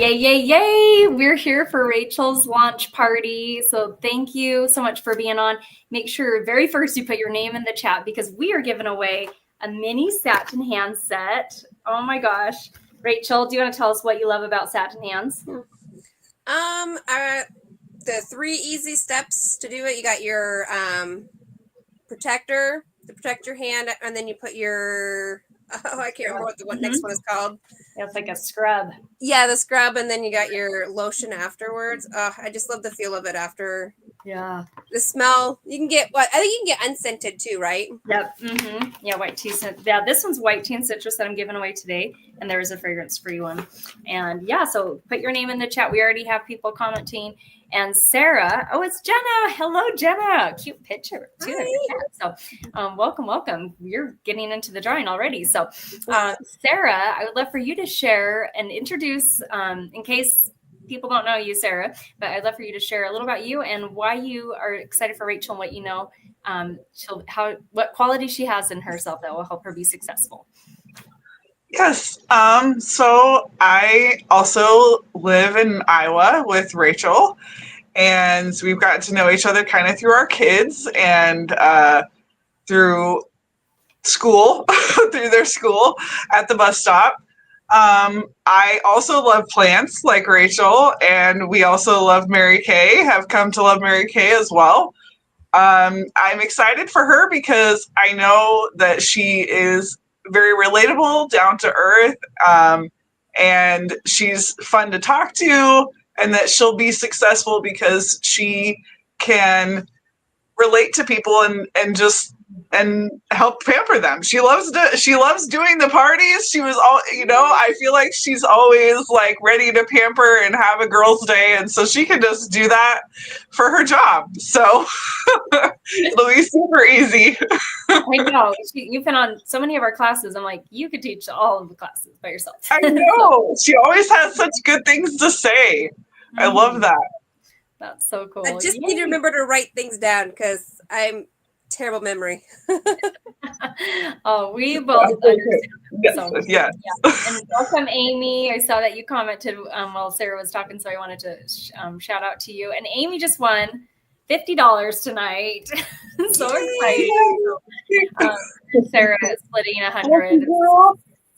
Yay, yay, yay. We're here for Rachel's launch party. So thank you so much for being on. Make sure very first you put your name in the chat because we are giving away a mini Satin Hands set. Oh my gosh. Rachel, do you want to tell us what you love about Satin Hands? The 3 easy steps to do it. You got your protector to protect your hand, and then you put your I can't remember what the next one is called. Yeah, it's like a scrub. Yeah, the scrub, and then you got your lotion afterwards. I just love the feel of it after. Yeah. The smell. You can get I think you can get unscented too, right? Yep. Yeah, white tea scent. Yeah, this one's white tea and citrus that I'm giving away today, and there is a fragrance-free one. And yeah, so put your name in the chat. We already have people commenting. And Sarah, it's Jenna. Hello, Jenna. Cute picture too. So welcome. You're getting into the drawing already. So Sarah, I would love for you to share and introduce, in case people don't know you, Sarah, but I'd love for you to share a little about you and why you are excited for Rachel and what you know, what quality she has in herself that will help her be successful. Yes. So I also live in Iowa with Rachel, and we've gotten to know each other kind of through our kids and through school, through their school at the bus stop. I also love plants like Rachel, and we also love Mary Kay, have come to love Mary Kay as well. I'm excited for her because I know that she is very relatable, down to earth, and she's fun to talk to, and that she'll be successful because she can relate to people and help pamper them. She loves doing the parties. She was I feel like she's always like ready to pamper and have a girls' day, and so she can just do that for her job. So it'll be super easy. I know. You've been on so many of our classes. I'm like, you could teach all of the classes by yourself. I know. She always has such good things to say. I love that. That's so cool. I just need to remember to write things down because I'm terrible memory. We both understand. Yes. So, yes. Yeah. And welcome, Amy. I saw that you commented while Sarah was talking, so I wanted to shout out to you. And Amy just won $50 tonight. So exciting. Sarah is splitting 100.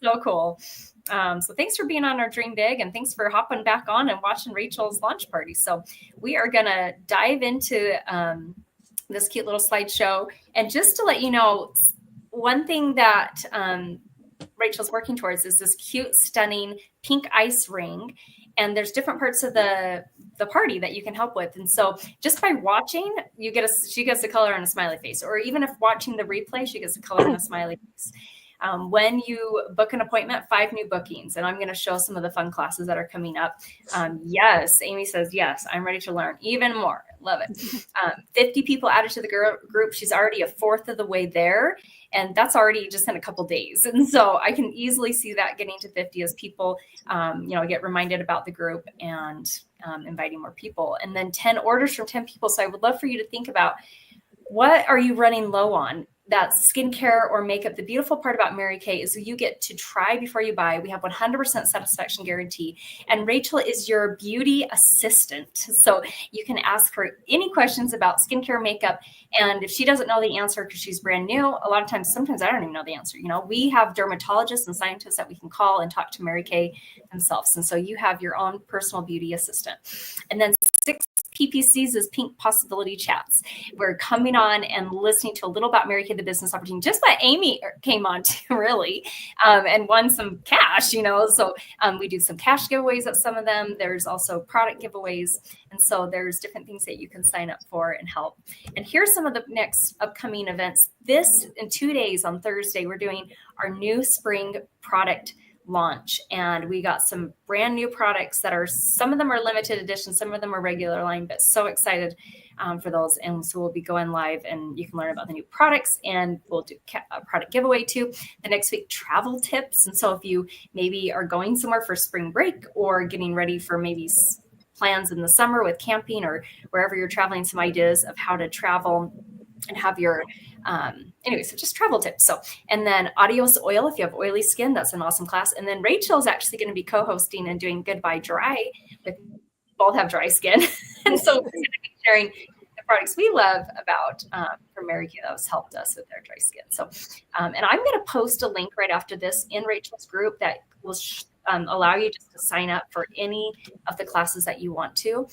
So cool. So thanks for being on our Dream Big, and thanks for hopping back on and watching Rachel's launch party. So we are going to dive into this cute little slideshow. And just to let you know, one thing that Rachel's working towards is this cute, stunning pink ice ring. And there's different parts of the party that you can help with. And so just by watching, she gets a color and a smiley face. Or even if watching the replay, she gets a color and a smiley face. When you book an appointment, 5 new bookings. And I'm going to show some of the fun classes that are coming up. Yes, Amy says, yes, I'm ready to learn even more. Love it. 50 people added to the group. She's already a fourth of the way there. And that's already just in a couple days. And so I can easily see that getting to 50 as people, get reminded about the group and inviting more people. And then 10 orders from 10 people. So I would love for you to think about, what are you running low on? That's skincare or makeup. The beautiful part about Mary Kay is you get to try before you buy. We have 100% satisfaction guarantee. And Rachel is your beauty assistant. So you can ask her any questions about skincare, makeup. And if she doesn't know the answer because she's brand new, a lot of times, sometimes I don't even know the answer. We have dermatologists and scientists that we can call and talk to Mary Kay themselves. And so you have your own personal beauty assistant. And then 6 PPCs is Pink Possibility Chats. We're coming on and listening to a little about Mary Kay, the business opportunity, just what Amy came on to really, and won some cash, So we do some cash giveaways at some of them. There's also product giveaways. And so there's different things that you can sign up for and help. And here's some of the next upcoming events. In 2 days on Thursday, we're doing our new spring product launch, and we got some brand new products that some of them are limited edition, some of them are regular line, but so excited for those. And so we'll be going live, and you can learn about the new products, and we'll do a product giveaway too. The next week, travel tips. And so if you maybe are going somewhere for spring break or getting ready for maybe plans in the summer with camping or wherever you're traveling, some ideas of how to travel and have your anyway, so just travel tips. So, and then Adios Oil, if you have oily skin, that's an awesome class. And then Rachel is actually going to be co-hosting and doing Goodbye Dry. With both have dry skin, and so we're going to be sharing the products we love about from Mary Kay that has helped us with their dry skin. So, and I'm going to post a link right after this in Rachel's group that will allow you just to sign up for any of the classes that you want to.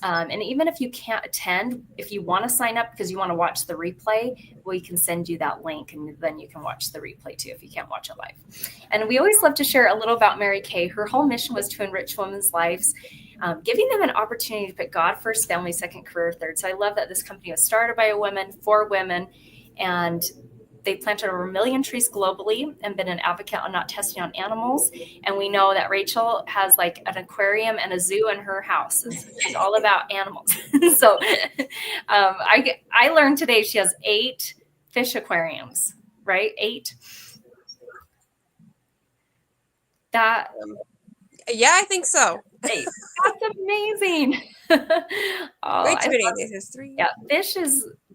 And even if you can't attend, if you want to sign up because you want to watch the replay, we can send you that link and then you can watch the replay too if you can't watch it live. And we always love to share a little about Mary Kay. Her whole mission was to enrich women's lives, giving them an opportunity to put God first, family second, career third. So I love that this company was started by a woman, for women, and they planted over 1 million trees globally and been an advocate on not testing on animals. And we know that Rachel has like an aquarium and a zoo in her house. It's all about animals. So I learned today she has 8 fish aquariums, right? 8. Yeah, I think so. 8. That's amazing. Way too many. There's 3. Yeah,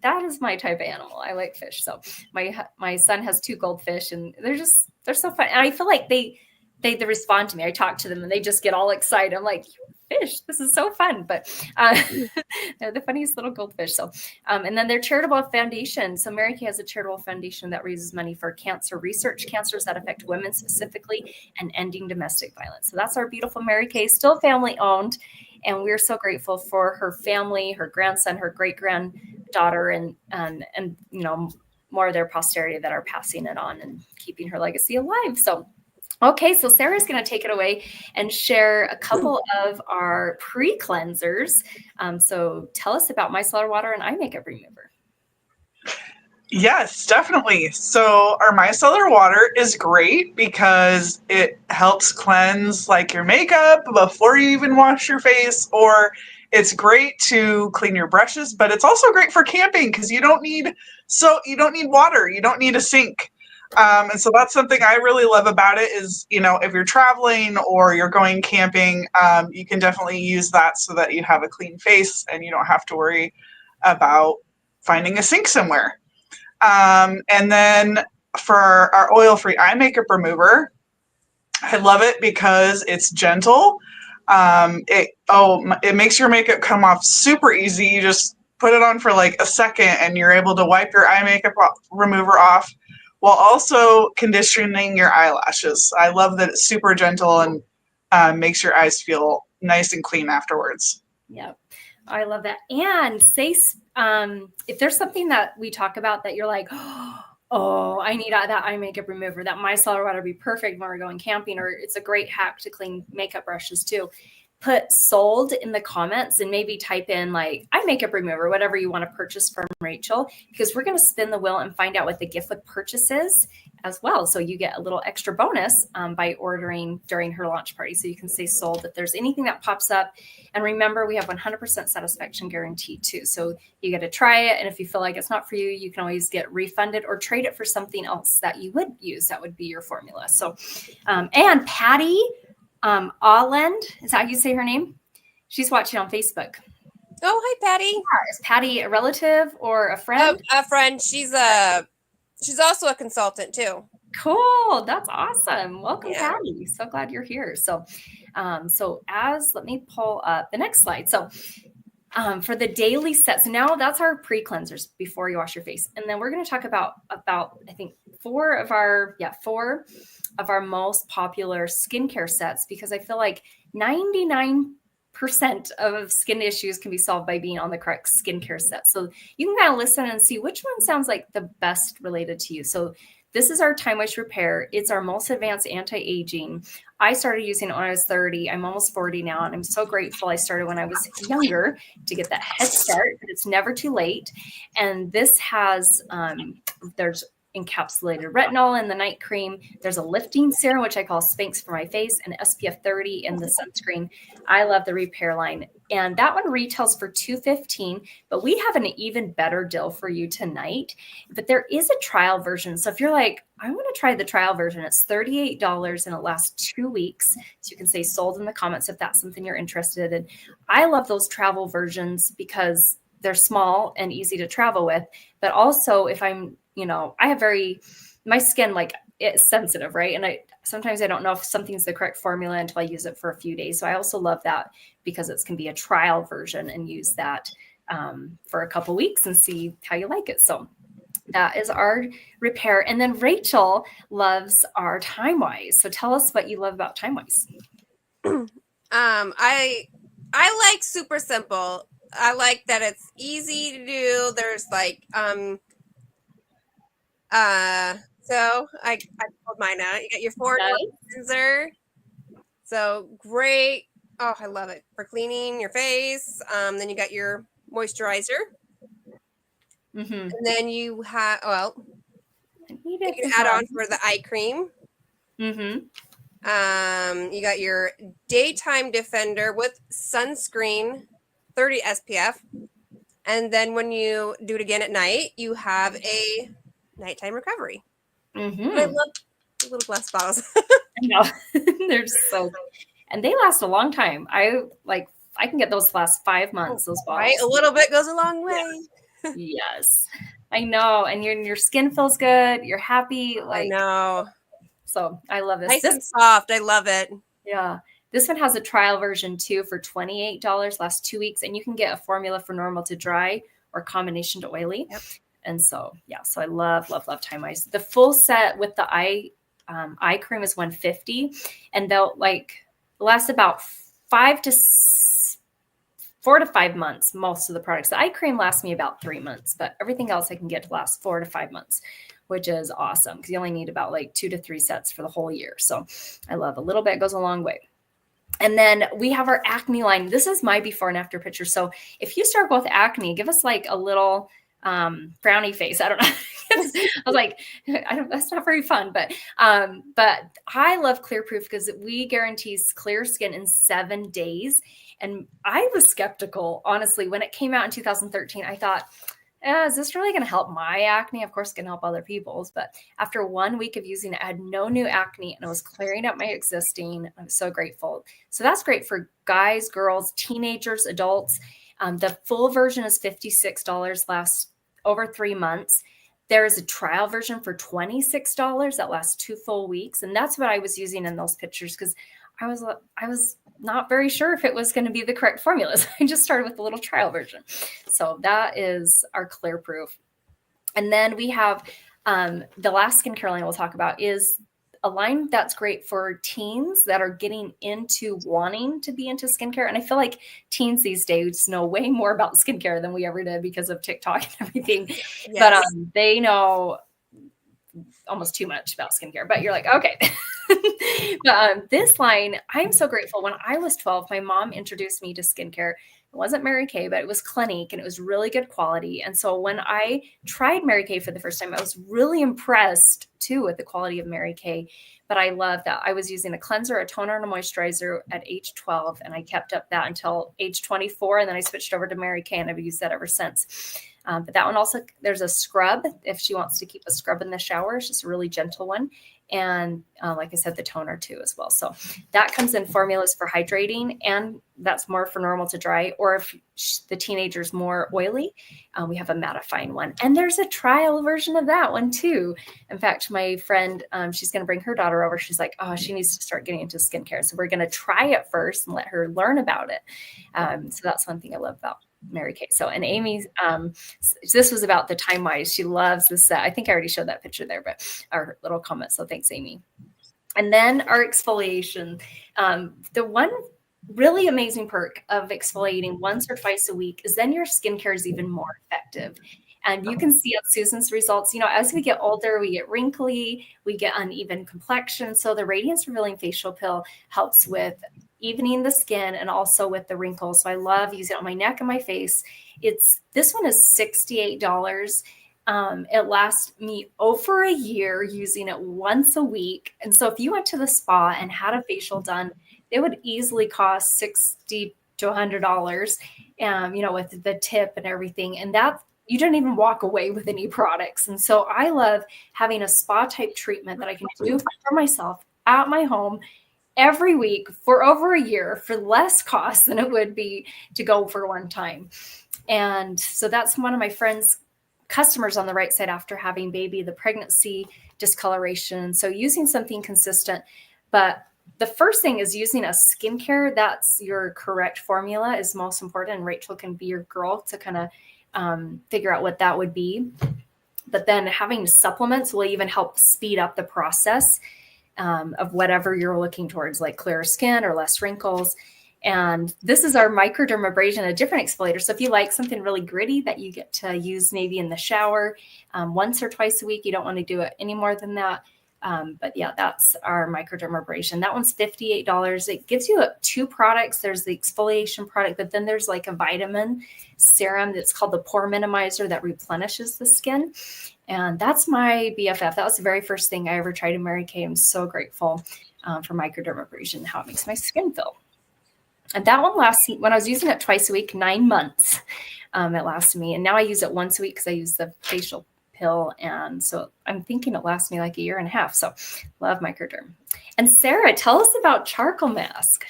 that is my type of animal. I like fish. So my son has 2 goldfish, and they're so fun. And I feel like they respond to me. I talk to them, and they just get all excited. I'm like, fish, this is so fun. But they're the funniest little goldfish. So, and then their charitable foundation. So Mary Kay has a charitable foundation that raises money for cancer research, cancers that affect women specifically, and ending domestic violence. So that's our beautiful Mary Kay, still family owned. And we're so grateful for her family, her grandson, her great granddaughter, and more of their posterity that are passing it on and keeping her legacy alive. So, okay, so Sarah's going to take it away and share a couple of our pre-cleansers. So tell us about micellar water and eye makeup remover. Yes, definitely. So our micellar water is great because it helps cleanse like your makeup before you even wash your face, or it's great to clean your brushes, but it's also great for camping because you don't need water, you don't need a sink. And so that's something I really love about it is, if you're traveling or you're going camping, you can definitely use that so that you have a clean face and you don't have to worry about finding a sink somewhere. And then for our oil-free eye makeup remover, I love it because it's gentle. It makes your makeup come off super easy. You just put it on for like a second and you're able to wipe your eye makeup remover off while also conditioning your eyelashes. I love that it's super gentle and makes your eyes feel nice and clean afterwards. Yep. I love that. And say, if there's something that we talk about that you're like, oh, I need that eye makeup remover, that micellar water would be perfect when we're going camping, or it's a great hack to clean makeup brushes too. Put sold in the comments and maybe type in like eye makeup remover, whatever you want to purchase from Rachel, because we're going to spin the wheel and find out what the gift with purchase is as well. So you get a little extra bonus by ordering during her launch party. So you can say sold if there's anything that pops up. And remember, we have 100% satisfaction guarantee too. So you get to try it. And if you feel like it's not for you, you can always get refunded or trade it for something else that you would use. That would be your formula. So, and Patty Auland, is that how you say her name? She's watching on Facebook. Oh, hi, Patty. Yeah, is Patty a relative or a friend? A friend. She's also a consultant too. Cool. That's awesome. Welcome, Patty. So glad you're here. So, let me pull up the next slide. So, for the daily set, so now that's our pre-cleansers before you wash your face. And then we're going to talk about I think 4 of our most popular skincare sets, because I feel like 99% of skin issues can be solved by being on the correct skincare set. So you can kind of listen and see which one sounds like the best related to you. So this is our Time Waste Repair. It's our most advanced anti-aging. I started using it when I was 30. I'm almost 40 now, and I'm so grateful I started when I was younger to get that head start, but it's never too late. And this has, there's encapsulated retinol in the night cream. There's a lifting serum, which I call Spanx for my face, and SPF 30 in the sunscreen. I love the repair line. And that one retails for $215, but we have an even better deal for you tonight. But there is a trial version. So if you're like, I want to try the trial version, it's $38 and it lasts 2 weeks. So you can say sold in the comments if that's something you're interested in. I love those travel versions because they're small and easy to travel with, but also if I'm, I have my skin, like, it's sensitive, right? And sometimes I don't know if something's the correct formula until I use it for a few days. So I also love that because it can be a trial version and use that for a couple weeks and see how you like it. So that is our repair. And then Rachel loves our Time Wise. So tell us what you love about Time Wise. I like super simple. I like that it's easy to do. There's like so I pulled mine out. You got your Ford cleanser. So great. Oh, I love it for cleaning your face. Then you got your moisturizer. Mm-hmm. And then you have you can add on for the eye cream. Mm-hmm. You got your daytime defender with sunscreen, 30 SPF. And then when you do it again at night, you have a nighttime recovery. Mm-hmm. I love the little glass bottles. I know. They're so good. And they last a long time. I can get those to last 5 months, those bottles. Right? A little bit goes a long way. Yes. I know. And your skin feels good. You're happy. I know. So I love this. Nice and soft. I love it. Yeah. This one has a trial version too for $28, lasts 2 weeks. And you can get a formula for normal to dry or combination to oily. Yep. And so, yeah, so I love Time Wise. The full set with the eye cream is $150, and they'll last about 4 to 5 months. Most of the products, the eye cream lasts me about 3 months, but everything else I can get to last 4 to 5 months, which is awesome because you only need about 2 to 3 sets for the whole year. So I love a little bit goes a long way. And then we have our acne line. This is my before and after picture. So if you struggle with acne, give us a little frowny face. I don't know. I was like, that's not very fun, but I love Clear Proof because we guarantees clear skin in 7 days. And I was skeptical, honestly, when it came out in 2013. I thought, is this really going to help my acne? Of course, it can help other people's. But after 1 week of using it, I had no new acne and it was clearing up my existing. I'm so grateful. So that's great for guys, girls, teenagers, adults. The full version is $56, lasts over 3 months. There is a trial version for $26 that lasts 2 full weeks. And that's what I was using in those pictures because I was not very sure if it was going to be the correct formulas. I just started with the little trial version. So that is our Clear Proof. And then we have the last skincare line we'll talk about is a line that's great for teens that are getting into wanting to be into skincare. And I feel like teens these days know way more about skincare than we ever did because of TikTok and everything. Yes. But they know almost too much about skincare, but you're like, okay. But this line, I'm so grateful. When I was 12, my mom introduced me to skincare. It wasn't Mary Kay, but it was Clinique and it was really good quality. And so when I tried Mary Kay for the first time, I was really impressed too with the quality of Mary Kay. But I love that I was using a cleanser, a toner, and a moisturizer at age 12. And I kept up that until age 24. And then I switched over to Mary Kay and I've used that ever since. But that one also, there's a scrub if she wants to keep a scrub in the shower. It's just a really gentle one. And like I said, the toner too as well. So that comes in formulas for hydrating, and that's more for normal to dry. Or if the teenager's more oily, we have a mattifying one. And there's a trial version of that one too. In fact, my friend, she's going to bring her daughter over. She's like, oh, she needs to start getting into skincare. So we're going to try it first and let her learn about it. So that's one thing I love about Mary Kay. So, and Amy, this was about the Time Wise. She loves this set. I think I already showed that picture there, but our little comment. So thanks, Amy. And then our exfoliation. The one really amazing perk of exfoliating once or twice a week is then your skincare is even more effective. And you can see on Susan's results, as we get older, we get wrinkly, we get uneven complexion. So the Radiance Revealing Facial Pill helps with evening the skin and also with the wrinkles. So I love using it on my neck and my face. This one is $68. It lasts me over a year using it once a week. And so if you went to the spa and had a facial done, it would easily cost $60 to $100, with the tip and everything. And that you don't even walk away with any products. And so I love having a spa type treatment that I can do for myself at my home every week for over a year for less cost than it would be to go for one time. And so that's one of my friends' customers on the right side after having baby, the pregnancy discoloration. So using something consistent. But the first thing is using a skincare that's your correct formula is most important. And Rachel can be your girl to kind of figure out what that would be. But then having supplements will even help speed up the process of whatever you're looking towards, like clearer skin or less wrinkles. And this is our microdermabrasion, a different exfoliator. So if you like something really gritty that you get to use maybe in the shower once or twice a week, you don't want to do it any more than that. But yeah, that's our microdermabrasion. That one's $58. It gives you 2 products. There's the exfoliation product, but then there's like a vitamin serum that's called the pore minimizer that replenishes the skin. And that's my BFF. That was the very first thing I ever tried in Mary Kay. I'm so grateful for microdermabrasion, how it makes my skin feel. And that one lasts, when I was using it twice a week, 9 months, it lasted me. And now I use it once a week because I use the facial pill. And so I'm thinking it lasts me like 1.5 years. So love microderm. And Sarah, tell us about charcoal mask.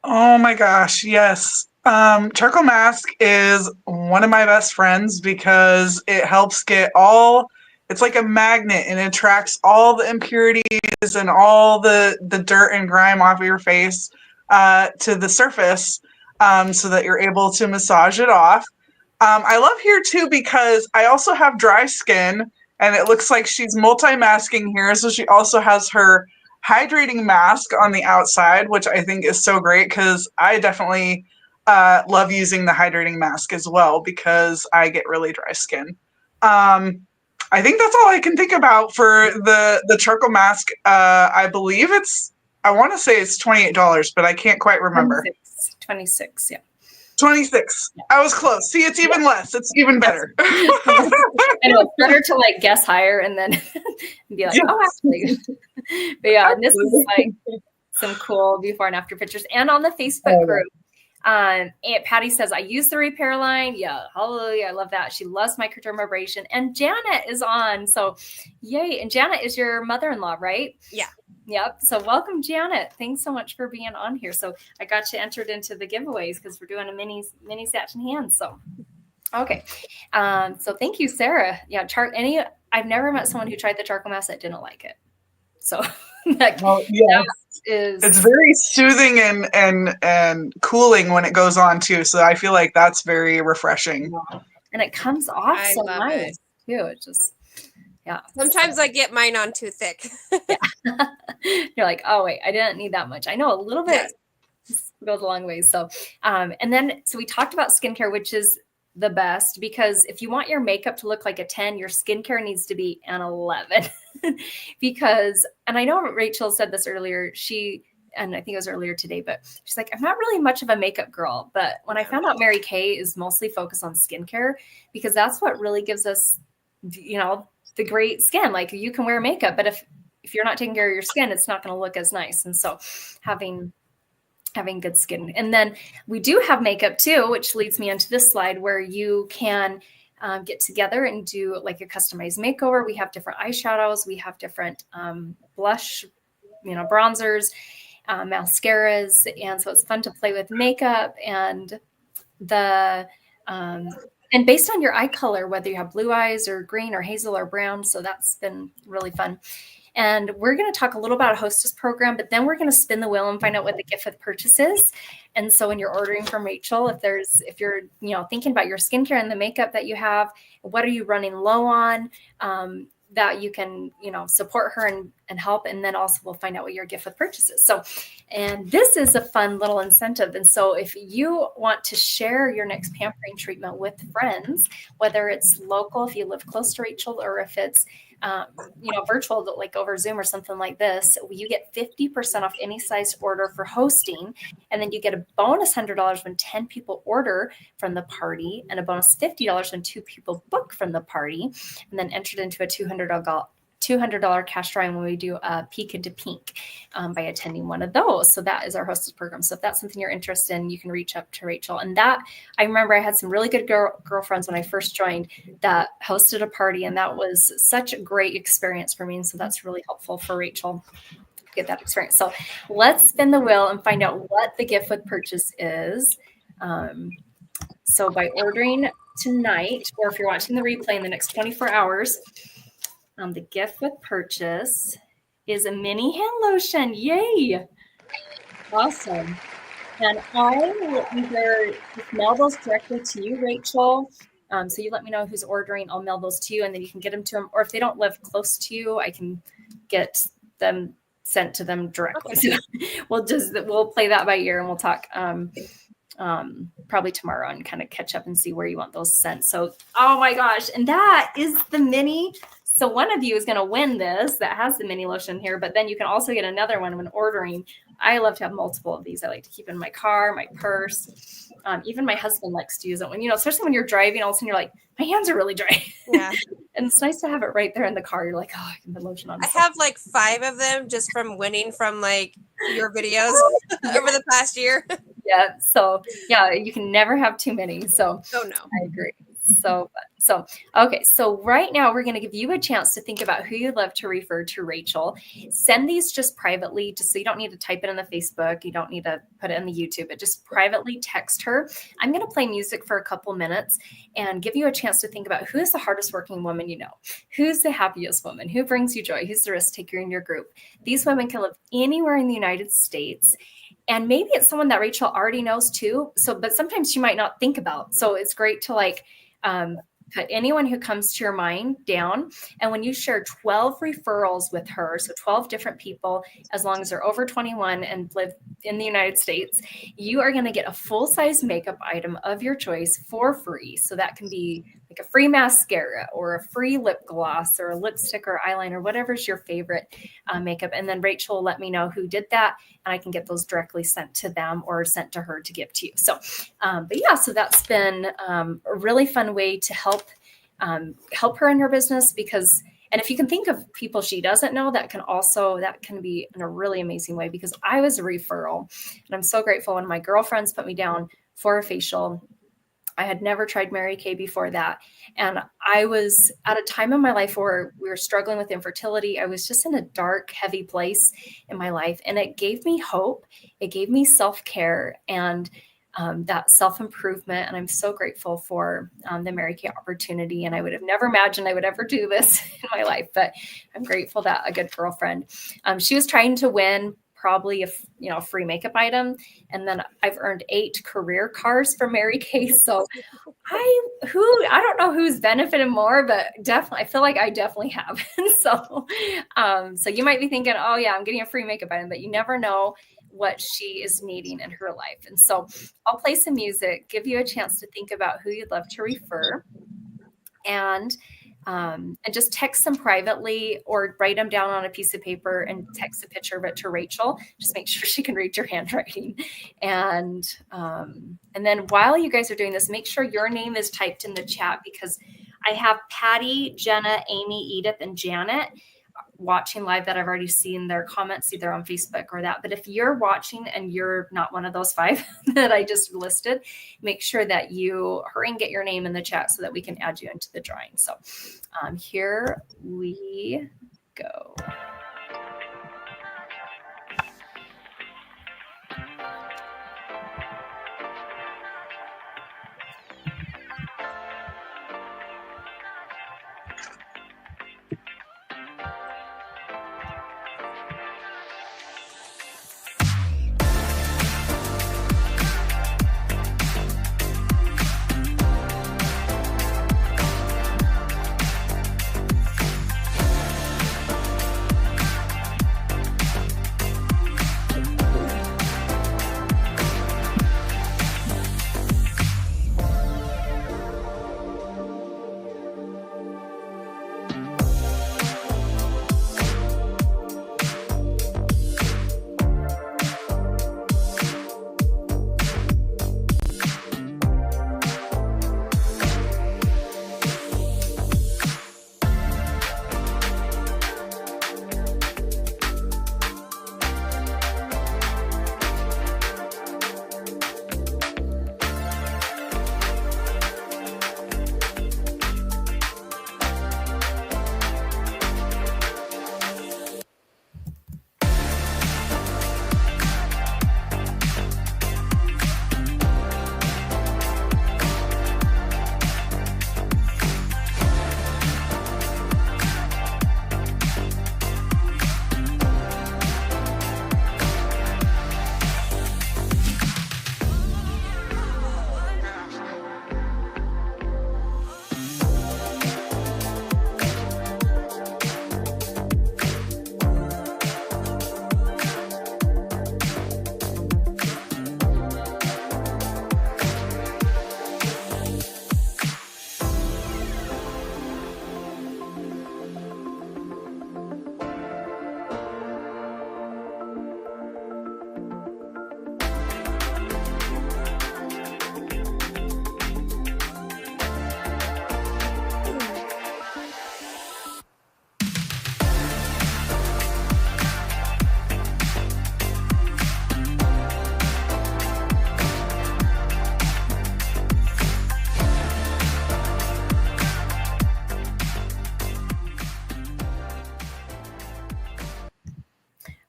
Oh my gosh, yes. Charcoal mask is one of my best friends because it helps get it's like a magnet and it attracts all the impurities and all the dirt and grime off of your face to the surface so that you're able to massage it off. I love here too because I also have dry skin and it looks like she's multi-masking here. So she also has her hydrating mask on the outside, which I think is so great because I definitely love using the hydrating mask as well because I get really dry skin. I think that's all I can think about for the charcoal mask. I believe I want to say it's $28, but I can't quite remember. 26, yeah. 26. Yeah. I was close. See, it's even less. It's even better. I know it's better to like guess higher and then be like, oh, actually. But yeah, and this is like some cool before and after pictures. And on the Facebook group, Aunt Patty says, I use the repair line. Yeah, hallelujah. I love that. She loves microdermabrasion. And Janet is on. So yay. And Janet is your mother-in-law, right? Yeah. Yep. So welcome, Janet. Thanks so much for being on here. So I got you entered into the giveaways because we're doing a mini satin hands. So okay. So thank you, Sarah. Yeah, I've never met someone who tried the charcoal mask that didn't like it. So it's very soothing and cooling when it goes on too. So I feel like that's very refreshing. And it comes off so nice too. It just Sometimes I get mine on too thick. Yeah. You're like, oh wait, I didn't need that much. I know a little bit goes a long way. So and then we talked about skincare, which is the best because if you want your makeup to look like a 10, your skincare needs to be an 11. Because, and I know Rachel said this earlier, and I think it was earlier today, but she's like, I'm not really much of a makeup girl. But when I found out Mary Kay is mostly focused on skincare, because that's what really gives us, the great skin. Like you can wear makeup, but if you're not taking care of your skin, it's not going to look as nice. And so having good skin. And then we do have makeup too, which leads me into this slide where you can get together and do like a customized makeover. We have different eyeshadows. We have different blush, bronzers, mascaras. And so it's fun to play with makeup and and based on your eye color, whether you have blue eyes or green or hazel or brown. So that's been really fun. And we're going to talk a little about a hostess program, but then we're going to spin the wheel and find out what the gift with purchase is. And so when you're ordering from Rachel, if you're, thinking about your skincare and the makeup that you have, what are you running low on, that you can, support her and help. And then also we'll find out what your gift with purchase is. So, and this is a fun little incentive. And so if you want to share your next pampering treatment with friends, whether it's local, if you live close to Rachel, or if it's virtual, like over Zoom or something like this, you get 50% off any size order for hosting. And then you get a bonus $100 when 10 people order from the party and a bonus $50 when 2 people book from the party, and then entered into a $200 cash drawing when we do a peek into pink by attending one of those. So that is our hostess program. So if that's something you're interested in, you can reach up to Rachel. And that, I remember I had some really good girlfriends when I first joined that hosted a party, and that was such a great experience for me. And so that's really helpful for Rachel to get that experience. So let's spin the wheel and find out what the gift with purchase is. So by ordering tonight, or if you're watching the replay in the next 24 hours, the gift with purchase is a mini hand lotion. Yay! Awesome. And I will either just mail those directly to you, Rachel. So you let me know who's ordering. I'll mail those to you, and then you can get them to them. Or if they don't live close to you, I can get them sent to them directly. Okay. So we'll play that by ear, and we'll talk probably tomorrow and kind of catch up and see where you want those sent. So, oh my gosh. And that is the mini. So one of you is going to win this that has the mini lotion here, but then you can also get another one when ordering. I love to have multiple of these. I like to keep in my car, my purse. Even my husband likes to use it when, especially when you're driving, all of a sudden you're like, my hands are really dry. Yeah. And it's nice to have it right there in the car. You're like, oh, I can put lotion on. I have like 5 of them just from winning from like your videos over the past year. Yeah. So yeah, you can never have too many. So Oh no. I agree. So okay. So right now we're going to give you a chance to think about who you'd love to refer to Rachel. Send these just privately, just so you don't need to type it in the Facebook. You don't need to put it in the YouTube, but just privately text her. I'm going to play music for a couple minutes and give you a chance to think about who is the hardest working woman you know, who's the happiest woman, who brings you joy, who's the risk taker in your group. These women can live anywhere in the United States. And maybe it's someone that Rachel already knows too. But sometimes she might not think about. So it's great to put anyone who comes to your mind down. And when you share 12 referrals with her, so 12 different people, as long as they're over 21 and live in the United States, you are going to get a full-size makeup item of your choice for free. So that can be like a free mascara or a free lip gloss or a lipstick or eyeliner, whatever's your favorite makeup. And then Rachel will let me know who did that, and I can get those directly sent to them or sent to her to give to you. So, so that's been a really fun way to help her in her business, because, and if you can think of people she doesn't know, that can be in a really amazing way, because I was a referral, and I'm so grateful when my girlfriends put me down for a facial. I had never tried Mary Kay before that. And I was at a time in my life where we were struggling with infertility. I was just in a dark, heavy place in my life. And it gave me hope. It gave me self-care and that self-improvement. And I'm so grateful for the Mary Kay opportunity. And I would have never imagined I would ever do this in my life, but I'm grateful that a good girlfriend, she was trying to win probably a free makeup item. And then I've earned 8 career cards from Mary Kay. So I don't know who's benefited more, but definitely, I feel like I definitely have. And so you might be thinking, oh yeah, I'm getting a free makeup item, but you never know what she is needing in her life. And so I'll play some music, give you a chance to think about who you'd love to refer, and just text them privately or write them down on a piece of paper and text a picture of it to Rachel. Just make sure she can read your handwriting. And then while you guys are doing this, make sure your name is typed in the chat, because I have Patty, Jenna, Amy, Edith, and Janet watching live that I've already seen their comments either on Facebook or that. But if you're watching and you're not one of those 5 that I just listed, make sure that you hurry and get your name in the chat so that we can add you into the drawing. So here we go.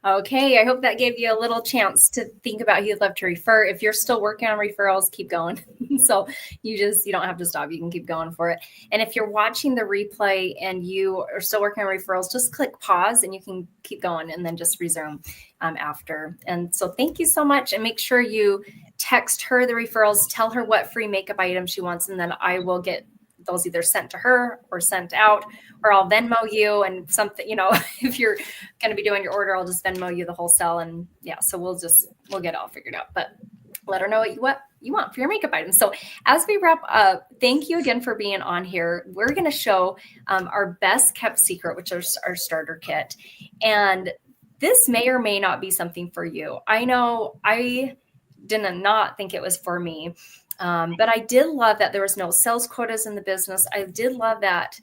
Okay, I hope that gave you a little chance to think about who you'd love to refer. If you're still working on referrals, keep going. So you don't have to stop. You can keep going for it. And if you're watching the replay and you are still working on referrals, just click pause and you can keep going and then just resume after. And so thank you so much. And make sure you text her the referrals, tell her what free makeup item she wants, and then I will get those either sent to her or sent out, or I'll Venmo you and something, if you're going to be doing your order, I'll just Venmo you the wholesale. And yeah, so we'll get it all figured out, but let her know what you want for your makeup items. So as we wrap up, thank you again for being on here. We're going to show our best kept secret, which is our starter kit. And this may or may not be something for you. I know I did not think it was for me. But I did love that there was no sales quotas in the business. I did love that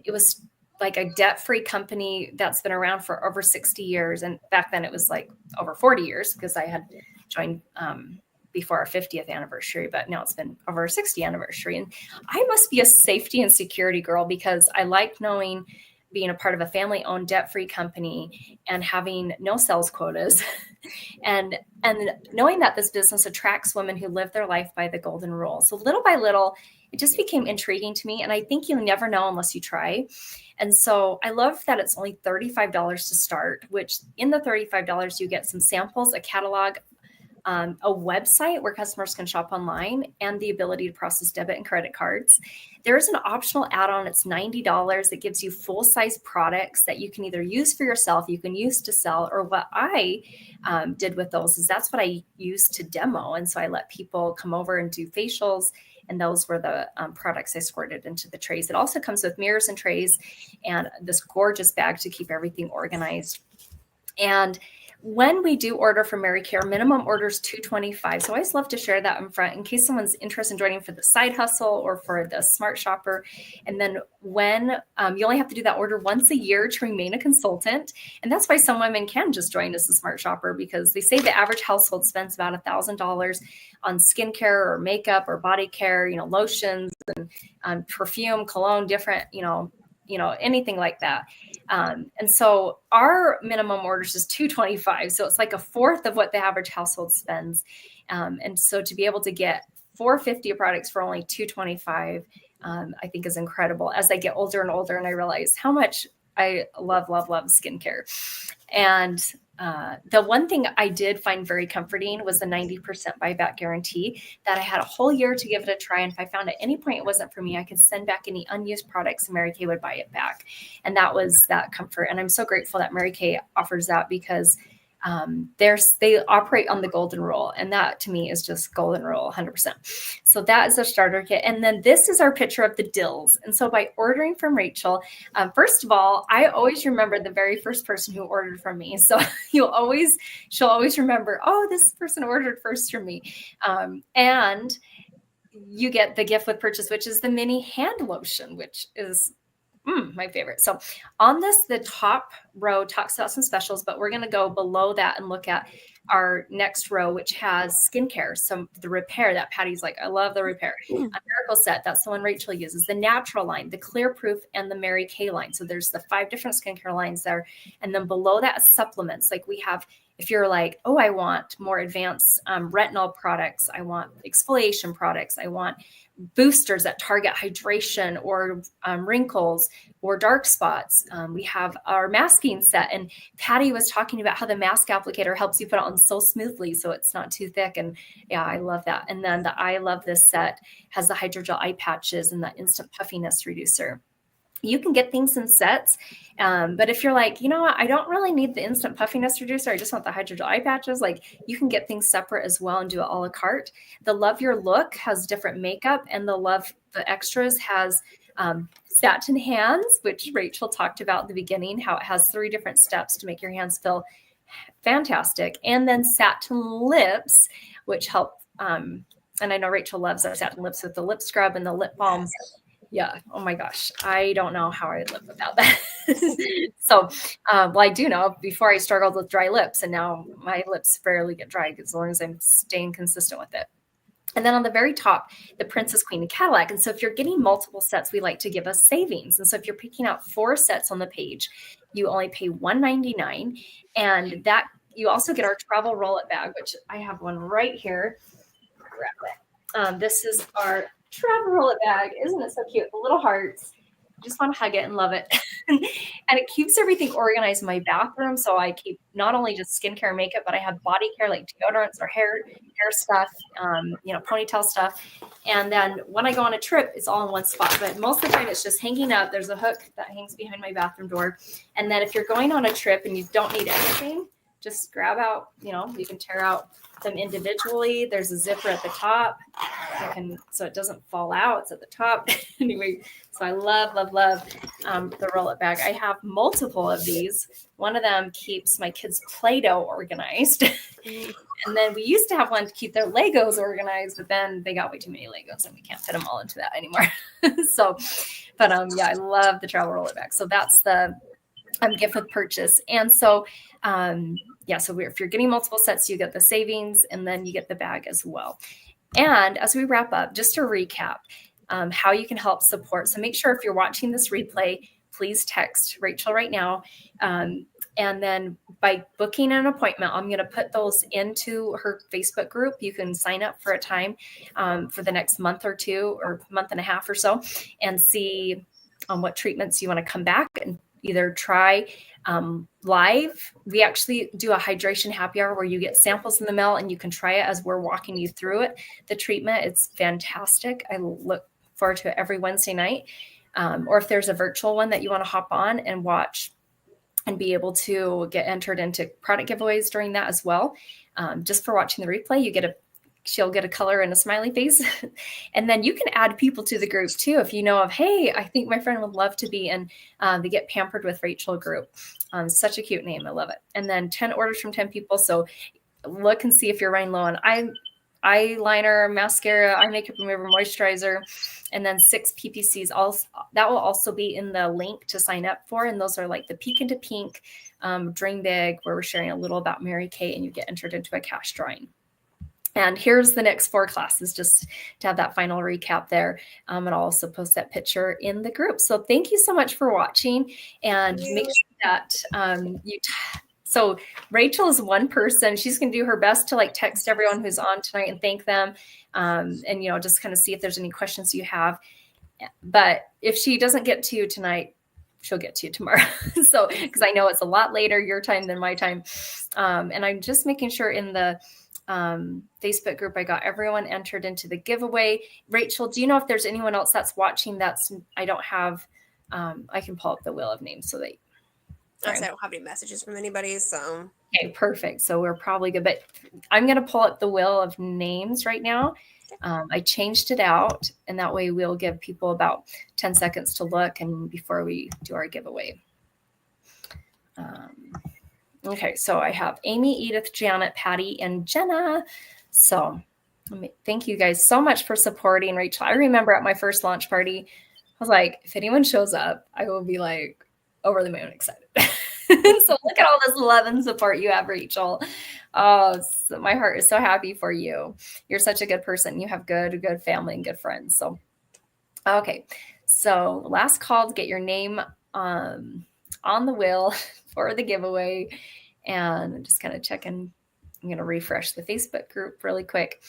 it was like a debt-free company that's been around for over 60 years. And back then it was like over 40 years because I had joined before our 50th anniversary, but now it's been over our 60th anniversary. And I must be a safety and security girl because I like knowing being a part of a family-owned debt-free company and having no sales quotas and knowing that this business attracts women who live their life by the golden rule. So little by little, it just became intriguing to me. And I think you'll never know unless you try. And so I love that it's only $35 to start, which in the $35, you get some samples, a catalog, a website where customers can shop online, and the ability to process debit and credit cards. There is an optional add-on. It's $90 that gives you full-size products that you can either use for yourself, you can use to sell, or what I did with those is that's what I used to demo. And so I let people come over and do facials, and those were the products I squirted into the trays. It also comes with mirrors and trays and this gorgeous bag to keep everything organized. And when we do order from Mary Kay, minimum order is $225. So I always love to share that in front in case someone's interested in joining for the side hustle or for the smart shopper. And then when you only have to do that order once a year to remain a consultant. And that's why some women can just join as a smart shopper, because they say the average household spends about $1,000 on skincare or makeup or body care, lotions and perfume, cologne, different, anything like that. And so our minimum orders is $225. So it's like a fourth of what the average household spends. And so to be able to get $450 of products for only $225, I think is incredible. As I get older and older and I realize how much I love skincare. And the one thing I did find very comforting was the 90% buyback guarantee, that I had a whole year to give it a try. And if I found at any point it wasn't for me, I could send back any unused products and Mary Kay would buy it back. And that was that comfort. And I'm so grateful that Mary Kay offers that, because they operate on the golden rule. And that to me is just golden rule 100%. So that is a starter kit. And then this is our picture of the dills. And so by ordering from Rachel, first of all, I always remember the very first person who ordered from me. So she'll always remember, oh, this person ordered first from me. And you get the gift with purchase, which is the mini hand lotion, which is my favorite. So on this, the top row talks about some specials, but we're going to go below that and look at our next row, which has skincare. So the repair that Patty's like, I love the repair. A Miracle Set, that's the one Rachel uses. The natural line, the Clear Proof, and the Mary Kay line. So there's the 5 different skincare lines there. And then below that, supplements. Like we have, if you're like, oh, I want more advanced retinol products, I want exfoliation products, I want boosters that target hydration or wrinkles or dark spots. We have our masking set, and Patty was talking about how the mask applicator helps you put it on so smoothly so it's not too thick. And yeah, I love that. And then the I Love This set has the hydrogel eye patches and the instant puffiness reducer. You can get things in sets, but if you're like, I don't really need the instant puffiness reducer, I just want the hydrogel eye patches, like you can get things separate as well and do it a la carte. The Love Your Look has different makeup, and the Extras has satin hands, which Rachel talked about at the beginning, how it has 3 different steps to make your hands feel fantastic. And then satin lips, which help, and I know Rachel loves our satin lips with the lip scrub and the lip balm. Yeah. Oh my gosh. I don't know how I would live without that. So, I do know before I struggled with dry lips, and now my lips barely get dry as long as I'm staying consistent with it. And then on the very top, the Princess, Queen, and Cadillac. And so if you're getting multiple sets, we like to give us savings. And so if you're picking out 4 sets on the page, you only pay $199. And that you also get our travel roll-it bag, which I have one right here. Grab it. This is our travel roll-it bag. Isn't it so cute? The little hearts. Just want to hug it and love it. And it keeps everything organized in my bathroom. So I keep not only just skincare and makeup, but I have body care like deodorants or hair stuff, ponytail stuff. And then when I go on a trip, it's all in one spot. But most of the time it's just hanging up. There's a hook that hangs behind my bathroom door. And then if you're going on a trip and you don't need anything, just grab out, you can tear out them individually. There's a zipper at the top. So it doesn't fall out. It's at the top. Anyway, so I love the roll-it bag. I have multiple of these. One of them keeps my kids' Play-Doh organized. And then we used to have one to keep their Legos organized, but then they got way too many Legos and we can't fit them all into that anymore. I love the travel roll-it bag. So that's the gift with purchase. And so, if you're getting multiple sets, you get the savings and then you get the bag as well. And as we wrap up, just to recap how you can help support. So make sure if you're watching this replay, please text Rachel right now. And then by booking an appointment, I'm going to put those into her Facebook group. You can sign up for a time for the next month or 2 or month and a half or so and see what treatments you want to come back and either try live. We actually do a hydration happy hour where you get samples in the mail and you can try it as we're walking you through it. The treatment, it's fantastic. I look forward to it every Wednesday night. Or if there's a virtual one that you want to hop on and watch and be able to get entered into product giveaways during that as well. Just for watching the replay, she'll get a color and a smiley face. And then you can add people to the group too. If you know of, hey, I think my friend would love to be in the Get Pampered with Rachel group. Such a cute name. I love it. And then 10 orders from 10 people. So look and see if you're running low on eyeliner, mascara, eye makeup remover, moisturizer, and then 6 PPCs. That will also be in the link to sign up for. And those are like the Peek into Pink, Dream Big, where we're sharing a little about Mary Kay and you get entered into a cash drawing. And here's the next 4 classes, just to have that final recap there. And I'll also post that picture in the group. So thank you so much for watching, and make sure that so Rachel is one person. She's going to do her best to text everyone who's on tonight and thank them. And, just kind of see if there's any questions you have. But if she doesn't get to you tonight, she'll get to you tomorrow. So, because I know it's a lot later your time than my time. And I'm just making sure in the Facebook group, I got everyone entered into the giveaway. Rachel, do you know if there's anyone else that's watching I don't have, I can pull up the wheel of names so that. I don't have any messages from anybody, so. Okay, perfect. So we're probably good, but I'm going to pull up the wheel of names right now. I changed it out, and that way we'll give people about 10 seconds to look and before we do our giveaway. Okay, so I have Amy, Edith, Janet, Patty, and Jenna. So thank you guys so much for supporting Rachel. I remember at my first launch party, I was like, if anyone shows up, I will be over the moon excited. So look at all this love and support you have, Rachel. Oh, my heart is so happy for you. You're such a good person. You have good family and good friends. So, okay. So last call to get your name on the wheel for the giveaway. And I'm just kind of checking. I'm going to refresh the Facebook group really quick.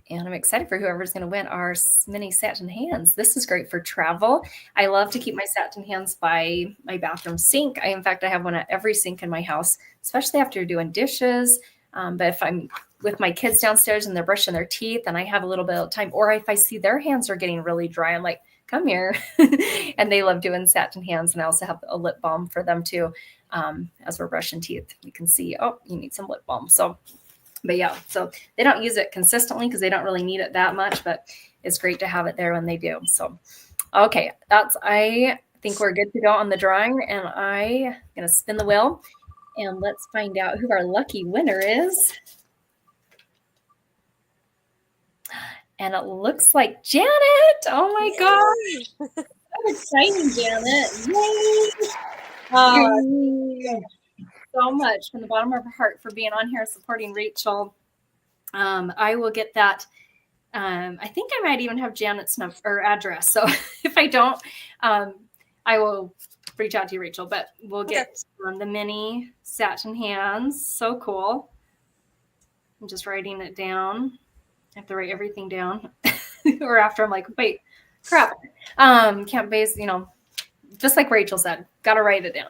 And I'm excited for whoever's going to win our mini satin hands. This is great for travel. I love to keep my satin hands by my bathroom sink. In fact, I have one at every sink in my house, especially after doing dishes. But if I'm with my kids downstairs and they're brushing their teeth and I have a little bit of time, or if I see their hands are getting really dry, I'm like, come here. And they love doing satin hands. And I also have a lip balm for them too. As we're brushing teeth, you can see, oh, you need some lip balm. So they don't use it consistently because they don't really need it that much, but it's great to have it there when they do. So, okay, I think we're good to go on the drawing, and I'm going to spin the wheel and let's find out who our lucky winner is. And it looks like Janet. Oh my gosh. So exciting, Janet. Yay. So much from the bottom of our heart for being on here supporting Rachel. I will get that I think I might even have Janet's number or address. So if I don't, I will reach out to you, Rachel. But we'll get the mini satin hands. So cool. I'm just writing it down. I have to write everything down. Or after I'm like, wait, crap. Can't base, just like Rachel said, got to write it down.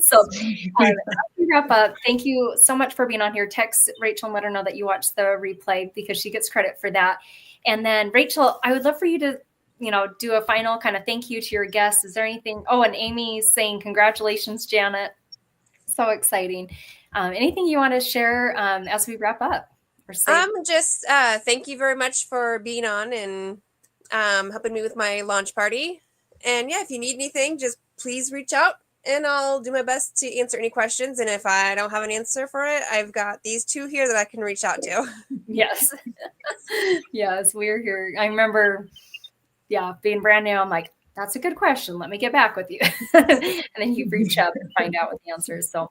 So as we wrap up, thank you so much for being on here. Text Rachel and let her know that you watched the replay because she gets credit for that. And then Rachel, I would love for you to, do a final kind of thank you to your guests. Is there anything? Oh, and Amy's saying, congratulations, Janet. So exciting. Anything you want to share as we wrap up? Or say? Just thank you very much for being on and helping me with my launch party. And yeah, if you need anything, just please reach out and I'll do my best to answer any questions. And if I don't have an answer for it, I've got these two here that I can reach out to. Yes. Yes, we're here. I remember, being brand new, I'm like, that's a good question. Let me get back with you. And then you reach out and find out what the answer is. So